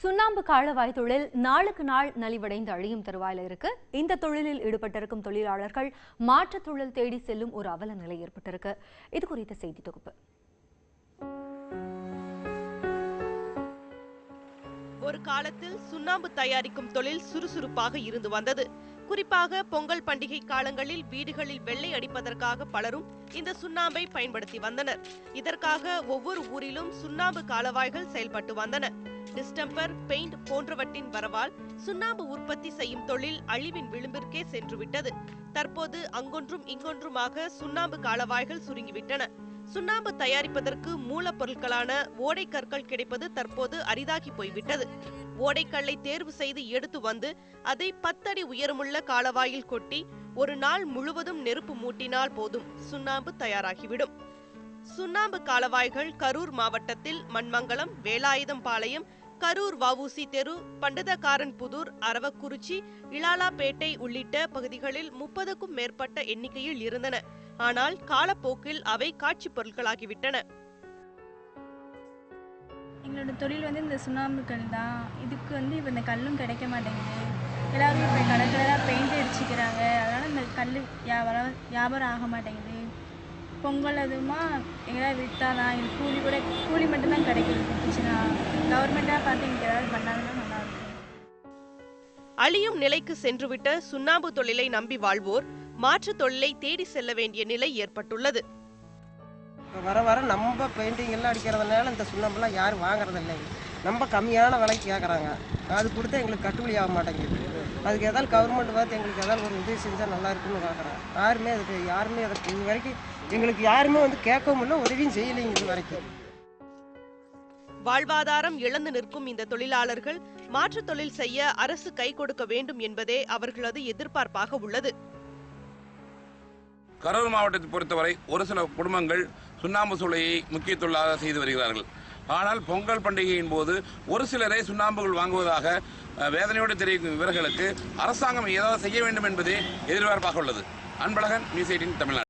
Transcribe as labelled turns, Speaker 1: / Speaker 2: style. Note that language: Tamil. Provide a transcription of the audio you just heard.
Speaker 1: சுண்ணாம்பு காலவாய் தொழில் நாளுக்கு நாள் நலிவடைந்து அழியும் தருவாயில் இருக்கு. இந்த தொழிலில் ஈடுபட்டிருக்கும் தொழிலாளர்கள் மாற்று தொழில் தேடி செல்லும் ஒரு அவல நிலை ஏற்பட்டிருக்கு. இது குறித்த செய்தி தொகுப்பு.
Speaker 2: ஒரு காலத்தில் சுண்ணாம்பு தயாரிக்கும் தொழில் சுறுசுறுப்பாக இருந்து வந்தது. குறிப்பாக பொங்கல் பண்டிகை காலங்களில் வீடுகளில் வெள்ளை அடிப்பதற்காக பலரும் இந்த சுண்ணாம்பை பயன்படுத்தி வந்தனர். இதற்காக ஒவ்வொரு ஊரிலும் சுண்ணாம்பு காலவாய்கள் செயல்பட்டு வந்தன. டிஸ்டம்பர், பெயிண்ட் போன்றவற்றின் வரவால் சுண்ணாம்பு உற்பத்தி செய்யும் தொழில் அழிவின் விளிம்பிற்கே சென்றுவிட்டது. தற்போது அங்கொன்றும் இங்கொன்றுமாக சுண்ணாம்பு காலவாய்கள் சுருங்கிவிட்டன. சுண்ணாம்பு தயாரிப்பதற்கு மூலப்பொருட்களான ஓடைக்கற்கள் கிடைப்பது தற்போது அரிதாகி போய்விட்டது. ஓடைக்கல்லை தேர்வு செய்து எடுத்து வந்து அதை 10 அடி உயரமுள்ள காலவாயில் கொட்டி ஒரு நாள் முழுவதும் நெருப்பு மூட்டினால் போதும், சுண்ணாம்பு தயாராகிவிடும். சுண்ணாம்பு காலவாய்கள் கரூர் மாவட்டத்தில் மண்மங்கலம், வேலாயுதம்பாளையம், கரூர் வஉசி தெரு, பண்டதக்காரன்புதூர், அரவக்குறிச்சி, இளாலாப்பேட்டை உள்ளிட்ட பகுதிகளில் 30க்கும் மேற்பட்ட எண்ணிக்கையில் இருந்தன. ஆனால் காலப்போக்கில் அவை காட்சி பொருட்களாகிவிட்டன.
Speaker 3: எங்களோட தொழில் இந்த சுண்ணாம்பு கல் தான். இதுக்கு இப்போ இந்த கல்லும் கிடைக்க மாட்டேங்குது. எல்லாரும் இப்போ கலர் கலராக பெயிண்ட் அடிச்சுக்கிறாங்க. அதனால் இந்த கல் வியாபாரம் ஆக மாட்டேங்குது. பொங்கல் அதுமா எங்கேயாவது விற்றாதான் எங்களுக்கு கூலி மட்டும்தான் கிடைக்குது. இருந்துச்சுன்னா கவர்மெண்ட்டாக பார்த்து எனக்கு ஏதாவது பண்ணாங்கன்னா நல்லாயிருக்கும்.
Speaker 2: அழியும் நிலைக்கு சென்றுவிட்ட சுண்ணாம்பு தொழிலை நம்பி வாழ்வோர் மாற்று தொழிலை தேடி செல்ல வேண்டிய நிலை ஏற்பட்டுள்ளது.
Speaker 4: வர வர நம்ம பெயிண்டிங் எல்லாம் அடிக்கிறதுனால இந்த சுண்ணாம்பெல்லாம் யாரும் வாங்குறது இல்லை. ரொம்ப கம்மியான விலைக்கு கேட்குறாங்க. அது கொடுத்தா எங்களுக்கு கட்டுப்படி ஆக மாட்டேங்குது. அதுக்கு ஏதாவது கவர்மெண்ட் பார்த்து எங்களுக்கு ஏதாவது ஒரு உதவி செஞ்சால் நல்லா இருக்குன்னு கேட்குறேன். யாருமே அதுக்கு இது வரைக்கும் எங்களுக்கு யாருமே கேட்கவும் இல்லை, உதவியும் செய்யலைங்க இது வரைக்கும்.
Speaker 2: வாழ்வாதாரம் இழந்து நிற்கும் இந்த தொழிலாளர்கள் மாற்று தொழில் செய்ய அரசு கை கொடுக்க வேண்டும் என்பதே அவர்களது எதிர்பார்ப்பாக உள்ளது.
Speaker 5: கரூர் மாவட்டத்தை பொறுத்தவரை ஒரு சில குடும்பங்கள் சுண்ணாம்பு சூளையை முக்கிய தொழிலாக செய்து வருகிறார்கள். ஆனால் பொங்கல் பண்டிகையின் போது ஒரு சிலரை சுண்ணாம்புகள் வாங்குவதாக வேதனையோடு தெரிவிக்கும் இவர்களுக்கு அரசாங்கம் ஏதாவது செய்ய வேண்டும் என்பதே எதிர்பார்ப்பாக உள்ளது. அன்பழகன், நியூஸ் 18 தமிழ்நாடு.